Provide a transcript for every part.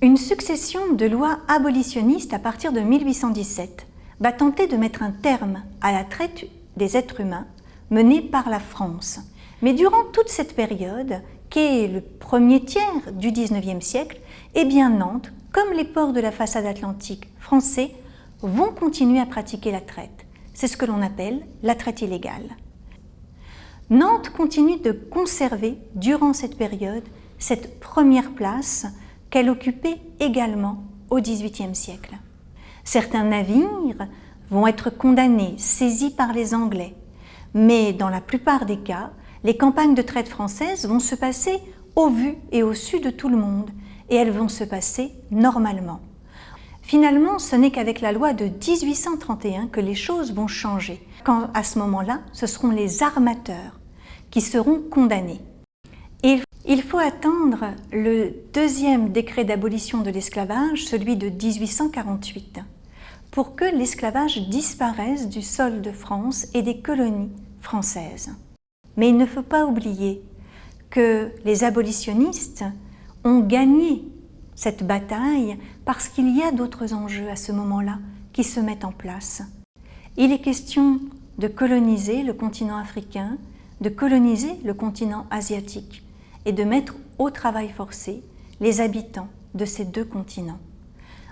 Une succession de lois abolitionnistes à partir de 1817 va tenter de mettre un terme à la traite des êtres humains menée par la France. Mais durant toute cette période, qui est le premier tiers du XIXe siècle, eh bien Nantes, comme les ports de la façade atlantique français, vont continuer à pratiquer la traite. C'est ce que l'on appelle la traite illégale. Nantes continue de conserver, durant cette période, cette première place qu'elle occupait également au XVIIIe siècle. Certains navires vont être condamnés, saisis par les Anglais, mais dans la plupart des cas, les campagnes de traite françaises vont se passer au vu et au su de tout le monde, et elles vont se passer normalement. Finalement, ce n'est qu'avec la loi de 1831 que les choses vont changer, quand à ce moment-là, ce seront les armateurs qui seront condamnés. Et il faut attendre le deuxième décret d'abolition de l'esclavage, celui de 1848, pour que l'esclavage disparaisse du sol de France et des colonies françaises. Mais il ne faut pas oublier que les abolitionnistes ont gagné cette bataille parce qu'il y a d'autres enjeux à ce moment-là qui se mettent en place. Il est question de coloniser le continent africain, de coloniser le continent asiatique et de mettre au travail forcé les habitants de ces deux continents.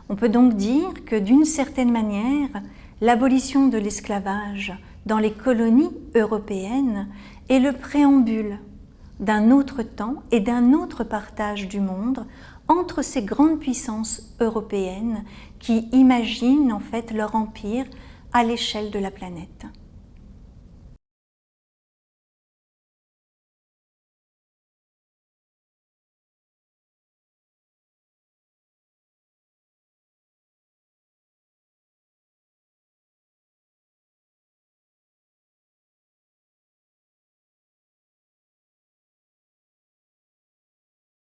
On peut donc dire que d'une certaine manière, l'abolition de l'esclavage dans les colonies européennes est le préambule d'un autre temps et d'un autre partage du monde entre ces grandes puissances européennes qui imaginent en fait leur empire à l'échelle de la planète.